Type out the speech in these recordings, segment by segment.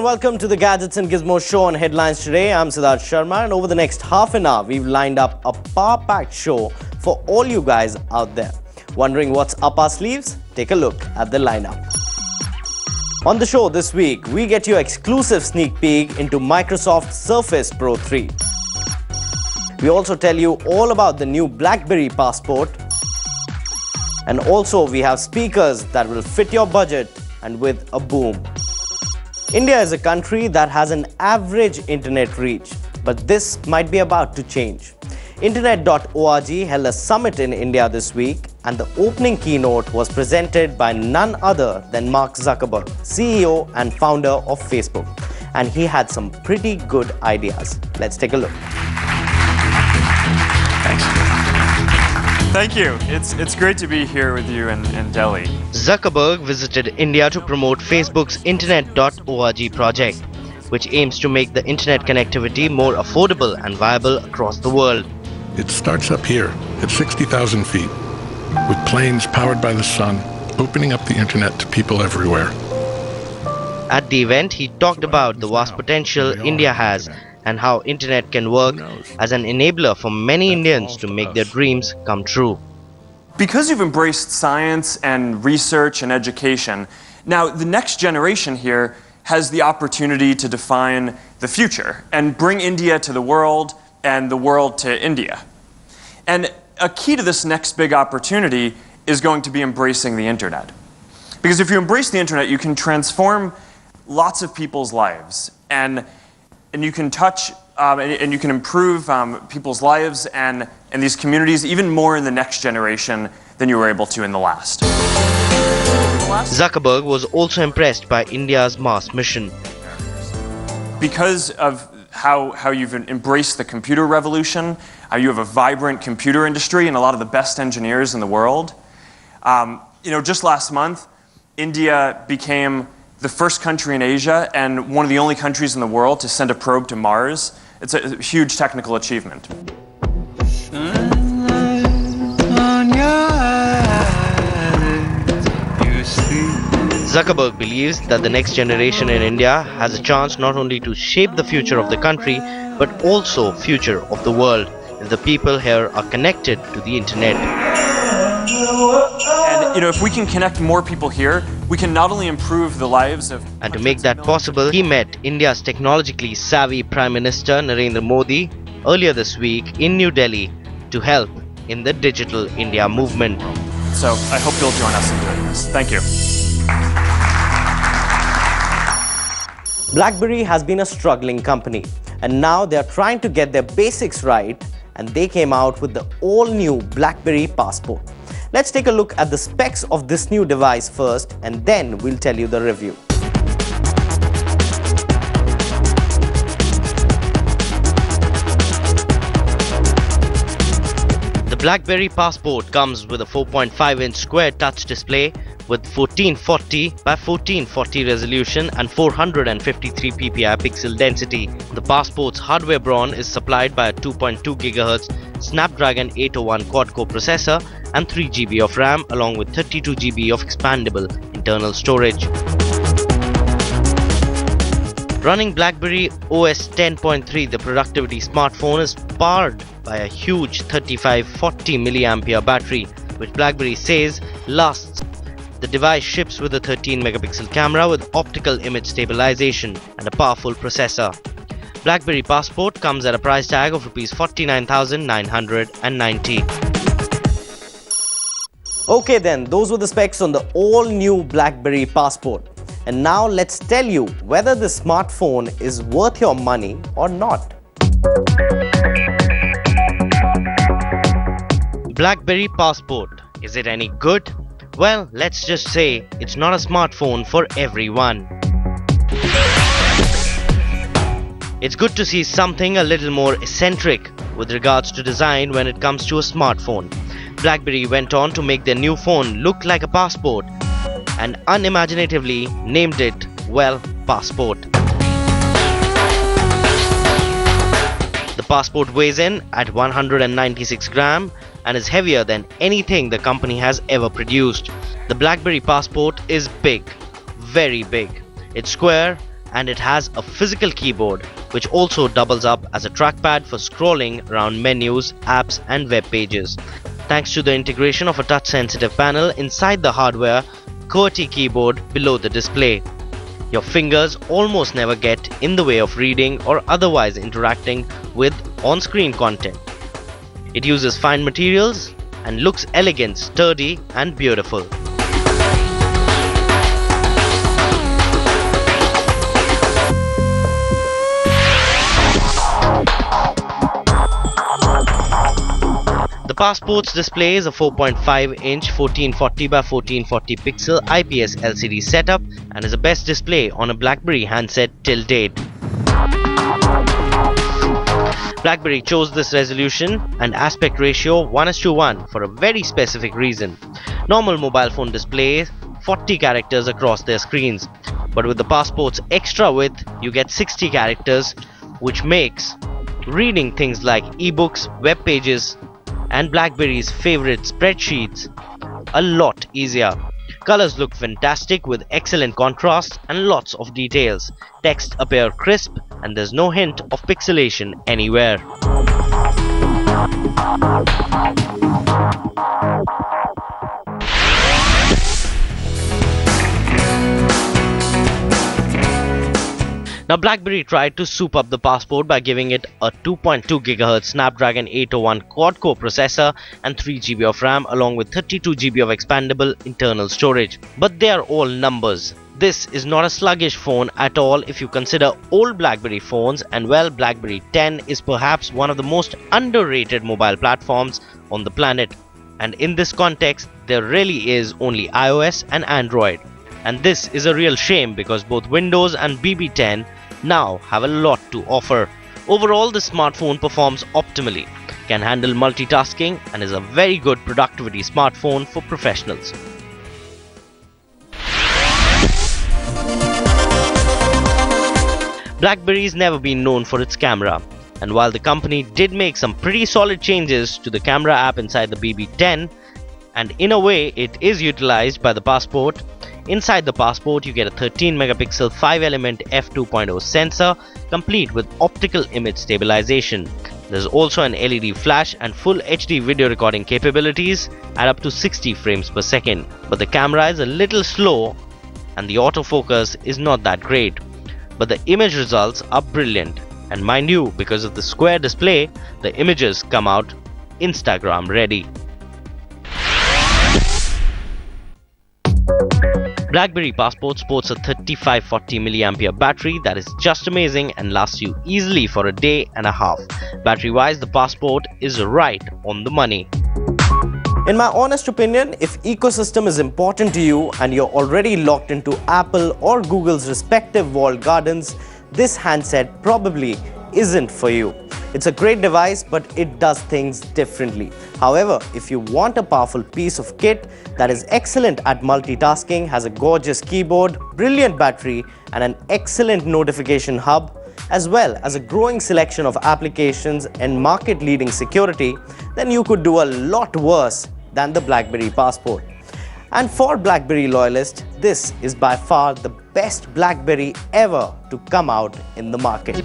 welcome to the Gadgets and Gizmo show on Headlines Today. I'm Siddharth Sharma, and over the next half an hour, we've lined up a power-packed show for all you guys out there. Wondering what's up our sleeves? Take a look at the lineup. On the show this week, we get you exclusive sneak peek into Microsoft Surface Pro 3. We also tell you all about the new Blackberry passport. And also, we have speakers that will fit your budget and with a boom. India is a country that has an average internet reach, but this might be about to change. Internet.org held a summit in India this week, and the opening keynote was presented by none other than Mark Zuckerberg, CEO and founder of Facebook. And he had some pretty good ideas. Let's take a look. Thanks. Thank you. It's great to be here with you in Delhi. Zuckerberg visited India to promote Facebook's Internet.org project, which aims to make the internet connectivity more affordable and viable across the world. It starts up here at 60,000 feet, with planes powered by the sun, opening up the internet to people everywhere. At the event, he talked about the vast potential India has and how internet can work as an enabler for many Indians to make their dreams come true. Because you've embraced science and research and education, now the next generation here has the opportunity to define the future and bring India to the world and the world to India. And a key to this next big opportunity is going to be embracing the internet. Because if you embrace the internet, you can transform lots of people's lives, and you can touch and you can improve people's lives and these communities even more in the next generation than you were able to in the last. Zuckerberg was also impressed by India's Mars mission. Because of how you've embraced the computer revolution, you have a vibrant computer industry and a lot of the best engineers in the world. Just last month, India became the first country in Asia and one of the only countries in the world to send a probe to Mars. It's a huge technical achievement. Zuckerberg believes that the next generation in India has a chance not only to shape the future of the country, but also future of the world if the people here are connected to the internet. And if we can connect more people here, we can not only improve the lives of... And to make that possible, he met India's technologically savvy Prime Minister Narendra Modi earlier this week in New Delhi to help in the Digital India movement. So I hope you'll join us in doing this. Thank you. Blackberry has been a struggling company, and now they are trying to get their basics right, and they came out with the all-new Blackberry Passport. Let's take a look at the specs of this new device first, and then we'll tell you the review. The Blackberry Passport comes with a 4.5-inch square touch display with 1440 by 1440 resolution and 453 ppi pixel density. The Passport's hardware brawn is supplied by a 2.2 GHz Snapdragon 801 quad-core processor and 3 GB of RAM along with 32 GB of expandable internal storage. Running Blackberry OS 10.3, the productivity smartphone is powered by a huge 3540 mAh battery, which Blackberry says lasts. The device ships with a 13 megapixel camera with optical image stabilization and a powerful processor. Blackberry Passport comes at a price tag of Rs 49,990. Okay then, those were the specs on the all-new Blackberry Passport. And now let's tell you whether this smartphone is worth your money or not. Blackberry Passport. Is it any good? Well, let's just say it's not a smartphone for everyone. It's good to see something a little more eccentric with regards to design when it comes to a smartphone. Blackberry went on to make their new phone look like a passport and unimaginatively named it, well, Passport. The Passport weighs in at 196 grams and is heavier than anything the company has ever produced. The Blackberry Passport is big, very big. It's square, and it has a physical keyboard which also doubles up as a trackpad for scrolling around menus, apps and web pages. Thanks to the integration of a touch-sensitive panel inside the hardware QWERTY keyboard below the display. Your fingers almost never get in the way of reading or otherwise interacting with on-screen content. It uses fine materials and looks elegant, sturdy and beautiful. The Passport's display is a 4.5-inch 1440 by 1440 pixel IPS LCD setup and is the best display on a Blackberry handset till date. Blackberry chose this resolution and aspect ratio 1:1 for a very specific reason. Normal mobile phone displays 40 characters across their screens, but with the Passport's extra width you get 60 characters, which makes reading things like ebooks, web pages and Blackberry's favorite spreadsheets a lot easier. Colors look fantastic with excellent contrast and lots of details. Text appear crisp and there's no hint of pixelation anywhere. Now Blackberry tried to soup up the Passport by giving it a 2.2 GHz Snapdragon 801 quad-core processor and 3 GB of RAM along with 32 GB of expandable internal storage. But they are all numbers. This is not a sluggish phone at all if you consider old Blackberry phones, and well, Blackberry 10 is perhaps one of the most underrated mobile platforms on the planet. And in this context, there really is only iOS and Android. And this is a real shame because both Windows and BB10 now have a lot to offer. Overall, the smartphone performs optimally, can handle multitasking and is a very good productivity smartphone for professionals. Blackberry's never been known for its camera, and while the company did make some pretty solid changes to the camera app inside the BB10, and in a way it is utilized by the Passport, inside the Passport you get a 13 megapixel 5-element f2.0 sensor complete with optical image stabilization. There's also an LED flash and full HD video recording capabilities at up to 60 frames per second. But the camera is a little slow and the autofocus is not that great. But the image results are brilliant, and mind you, because of the square display, the images come out Instagram ready. Blackberry Passport sports a 3540 mAh battery that is just amazing and lasts you easily for a day and a half. Battery wise, the Passport is right on the money. In my honest opinion, if ecosystem is important to you and you're already locked into Apple or Google's respective walled gardens, this handset probably isn't for you. It's a great device, but it does things differently. However, if you want a powerful piece of kit that is excellent at multitasking, has a gorgeous keyboard, brilliant battery, and an excellent notification hub, as well as a growing selection of applications and market-leading security, then you could do a lot worse than the Blackberry Passport. And for Blackberry loyalists, this is by far the best Blackberry ever to come out in the market.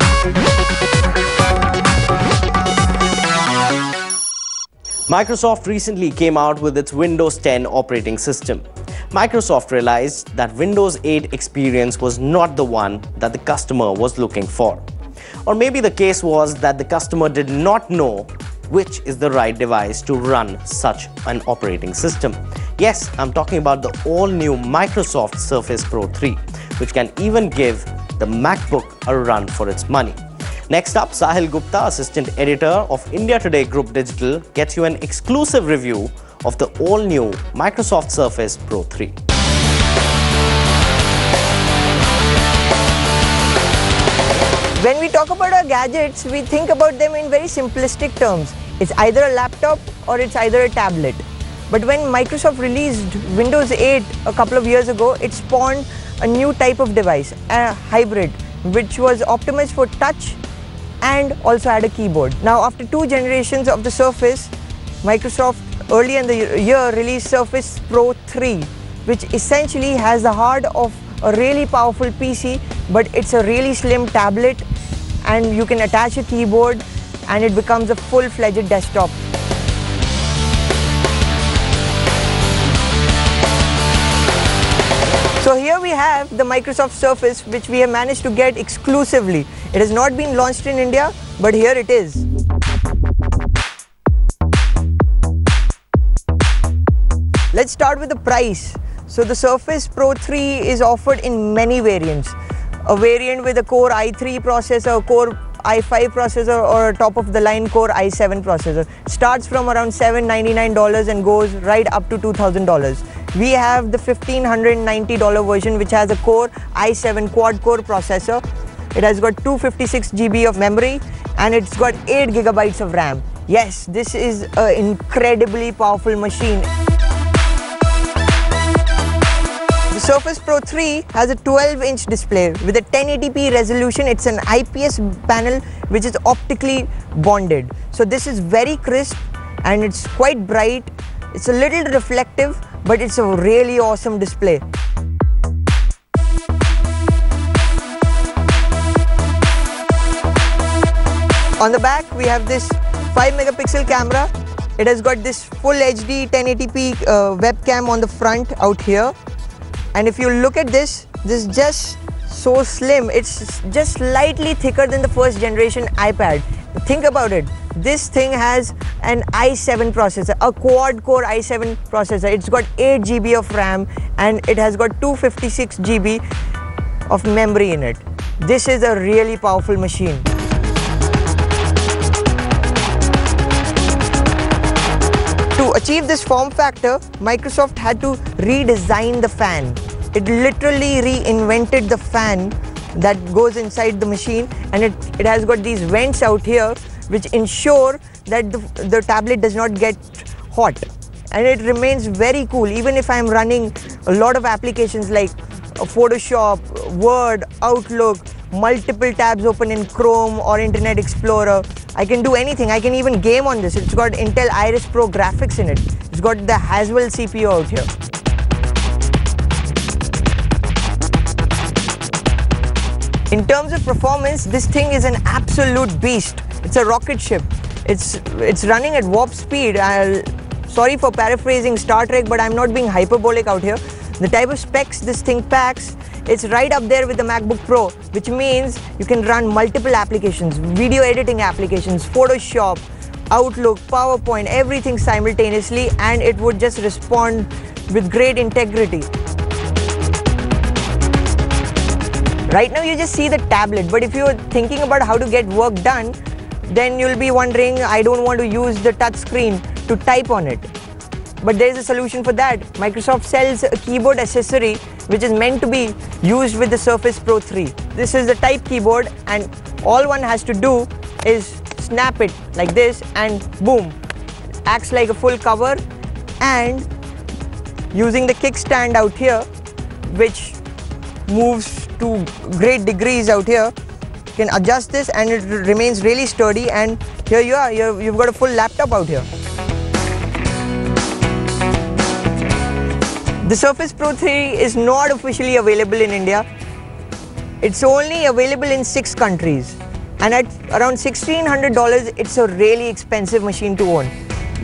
Microsoft recently came out with its Windows 10 operating system. Microsoft realized that Windows 8 experience was not the one that the customer was looking for. Or maybe the case was that the customer did not know which is the right device to run such an operating system. Yes, I'm talking about the all-new Microsoft Surface Pro 3, which can even give the MacBook a run for its money. Next up, Sahil Gupta, Assistant Editor of India Today Group Digital, gets you an exclusive review of the all-new Microsoft Surface Pro 3. When we talk about our gadgets, we think about them in very simplistic terms. It's either a laptop or it's either a tablet. But when Microsoft released Windows 8 a couple of years ago, it spawned a new type of device, a hybrid, which was optimized for touch and also had a keyboard. Now, after 2 generations of the Surface, Microsoft early in the year released Surface Pro 3, which essentially has the heart of a really powerful PC but it's a really slim tablet, and you can attach a keyboard and it becomes a full-fledged desktop. So here we have the Microsoft Surface, which we have managed to get exclusively. It has not been launched in India, but here it is. Let's start with the price. So the Surface Pro 3 is offered in many variants. A variant with a Core i3 processor, a Core i5 processor, or a top-of-the-line Core i7 processor. Starts from around $799 and goes right up to $2,000. We have the $1,590 version, which has a Core i7 quad-core processor. It has got 256 GB of memory and it's got 8 GB of RAM. Yes, this is an incredibly powerful machine. The Surface Pro 3 has a 12-inch display with a 1080p resolution. It's an IPS panel which is optically bonded. So this is very crisp and it's quite bright. It's a little reflective, but it's a really awesome display. On the back, we have this 5-megapixel camera. It has got this full HD 1080p webcam on the front out here. And if you look at this is just so slim. It's just slightly thicker than the first generation iPad. Think about it. This thing has an i7 processor, a quad-core i7 processor. It's got 8 GB of RAM and it has got 256 GB of memory in it. This is a really powerful machine. To achieve this form factor, Microsoft had to redesign the fan. It literally reinvented the fan that goes inside the machine, and it has got these vents out here which ensure that the tablet does not get hot. And it remains very cool even if I'm running a lot of applications like Photoshop, Word, Outlook, multiple tabs open in Chrome or Internet Explorer. I can do anything. I can even game on this. It's got Intel Iris Pro graphics in it. It's got the Haswell CPU out here. In terms of performance, this thing is an absolute beast. It's a rocket ship. It's running at warp speed. Sorry for paraphrasing Star Trek, but I'm not being hyperbolic out here. The type of specs this thing packs, it's right up there with the MacBook Pro, which means you can run multiple applications, video editing applications, Photoshop, Outlook, PowerPoint, everything simultaneously, and it would just respond with great integrity. Right now you just see the tablet, but if you're thinking about how to get work done, then you'll be wondering, I don't want to use the touch screen to type on it. But there's a solution for that. Microsoft sells a keyboard accessory which is meant to be used with the Surface Pro 3. This is the type keyboard, and all one has to do is snap it like this and boom, it acts like a full cover. And using the kickstand out here, which moves to great degrees out here, you can adjust this and it remains really sturdy, and here you are, you've got a full laptop out here. The Surface Pro 3 is not officially available in India. It's only available in 6 countries. And at around $1,600, it's a really expensive machine to own.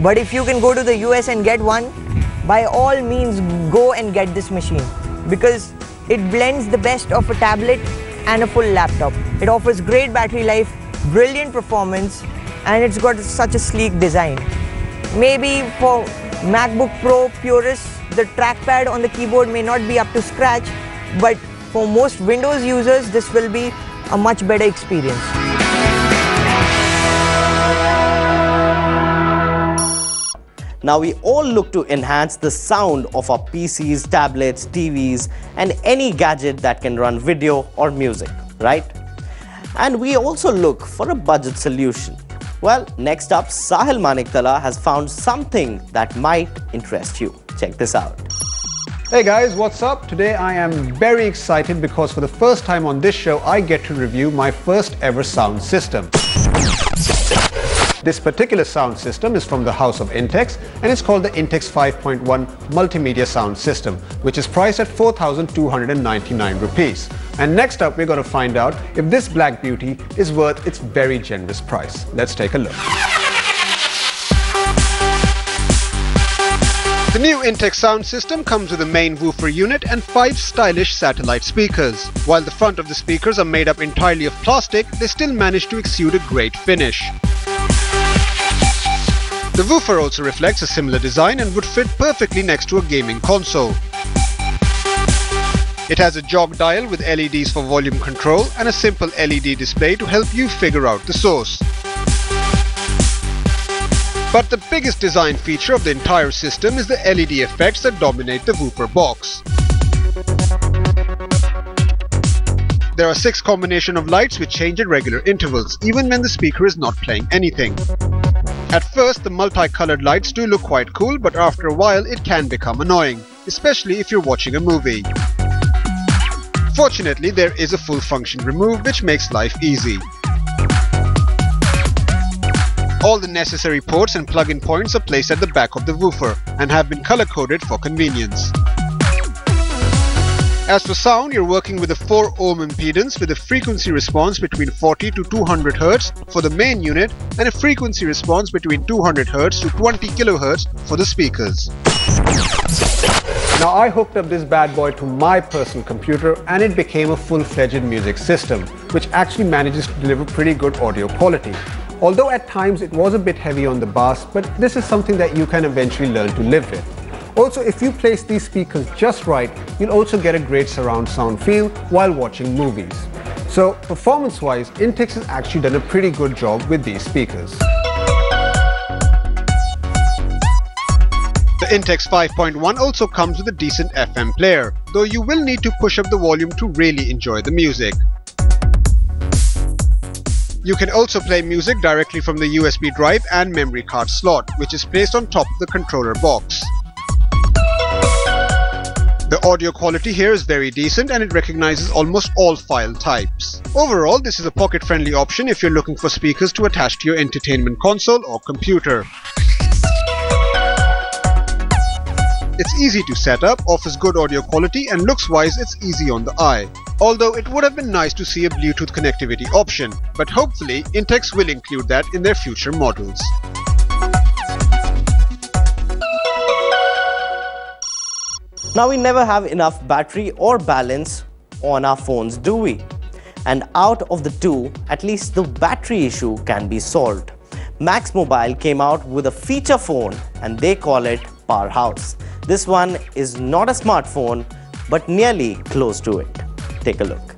But if you can go to the US and get one, by all means go and get this machine, because it blends the best of a tablet and a full laptop. It offers great battery life, brilliant performance, and it's got such a sleek design. Maybe for MacBook Pro purists, the trackpad on the keyboard may not be up to scratch, but for most Windows users, this will be a much better experience. Now we all look to enhance the sound of our PCs, tablets, TVs, and any gadget that can run video or music, right? And we also look for a budget solution. Well, next up, Sahil Maniktala has found something that might interest you. Check this out. Hey guys, what's up? Today I am very excited because for the first time on this show, I get to review my first ever sound system. This particular sound system is from the house of Intex and it's called the Intex 5.1 Multimedia Sound System, which is priced at 4,299 rupees. And next up, we're going to find out if this Black Beauty is worth its very generous price. Let's take a look. The new Intex sound system comes with a main woofer unit and 5 stylish satellite speakers. While the front of the speakers are made up entirely of plastic, they still manage to exude a great finish. The woofer also reflects a similar design and would fit perfectly next to a gaming console. It has a jog dial with LEDs for volume control and a simple LED display to help you figure out the source. But the biggest design feature of the entire system is the LED effects that dominate the woofer box. There are 6 combinations of lights which change at regular intervals, even when the speaker is not playing anything. At first, the multicolored lights do look quite cool, but after a while it can become annoying, especially if you're watching a movie. Fortunately, there is a full function remove which makes life easy. All the necessary ports and plug-in points are placed at the back of the woofer and have been color-coded for convenience. As for sound, you're working with a 4 ohm impedance with a frequency response between 40 to 200 Hz for the main unit and a frequency response between 200 Hz to 20 kHz for the speakers. Now I hooked up this bad boy to my personal computer and it became a full-fledged music system, which actually manages to deliver pretty good audio quality. Although at times it was a bit heavy on the bass, but this is something that you can eventually learn to live with. Also, if you place these speakers just right, you'll also get a great surround sound feel while watching movies. So performance-wise, Intex has actually done a pretty good job with these speakers. The Intex 5.1 also comes with a decent FM player, though you will need to push up the volume to really enjoy the music. You can also play music directly from the USB drive and memory card slot, which is placed on top of the controller box. The audio quality here is very decent and it recognizes almost all file types. Overall, this is a pocket-friendly option if you're looking for speakers to attach to your entertainment console or computer. It's easy to set up, offers good audio quality, and looks-wise it's easy on the eye. Although it would have been nice to see a Bluetooth connectivity option, but hopefully Intex will include that in their future models. Now we never have enough battery or balance on our phones, do we? And out of the two, at least the battery issue can be solved. Max Mobile came out with a feature phone and they call it Powerhouse. This one is not a smartphone, but nearly close to it. Take a look.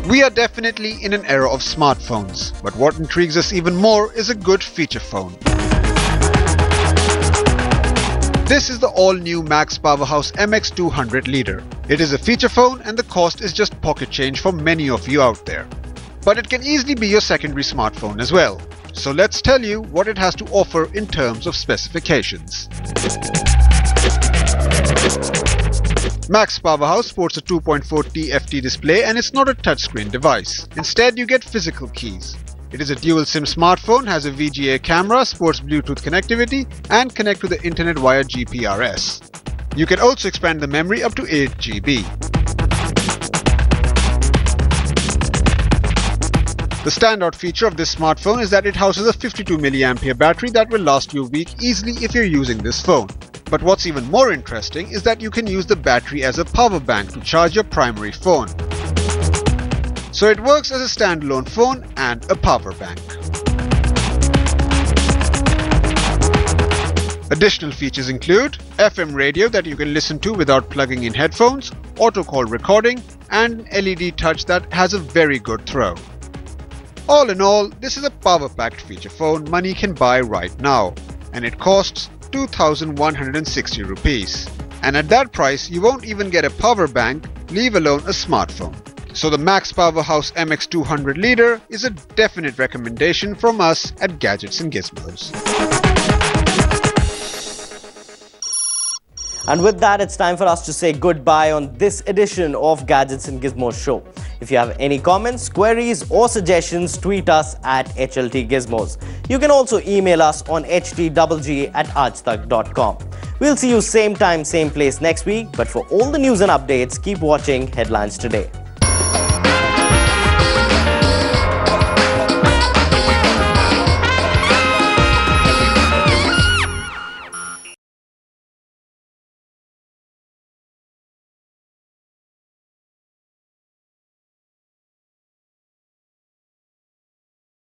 We are definitely in an era of smartphones, but what intrigues us even more is a good feature phone. This is the all-new Max Powerhouse MX200 Leader. It is a feature phone and the cost is just pocket change for many of you out there. But it can easily be your secondary smartphone as well. So let's tell you what it has to offer in terms of specifications. Max Powerhouse sports a 2.4 TFT display and it's not a touchscreen device. Instead, you get physical keys. It is a dual SIM smartphone, has a VGA camera, sports Bluetooth connectivity, and connect to the internet via GPRS. You can also expand the memory up to 8 GB. The standout feature of this smartphone is that it houses a 52 mAh battery that will last you a week easily if you're using this phone. But what's even more interesting is that you can use the battery as a power bank to charge your primary phone. So it works as a standalone phone and a power bank. Additional features include FM radio that you can listen to without plugging in headphones, auto call recording, and LED touch that has a very good throw. All in all, this is a power-packed feature phone money can buy right now, and it costs 2,160 rupees. And at that price, you won't even get a power bank, leave alone a smartphone. So the Max Powerhouse MX200 Leader is a definite recommendation from us at Gadgets and Gizmos. And with that, it's time for us to say goodbye on this edition of Gadgets and Gizmos show. If you have any comments, queries or suggestions, tweet us at HLT Gizmos. You can also email us on htgg@aajtak.com. We'll see you same time, same place next week, but for all the news and updates, keep watching Headlines Today.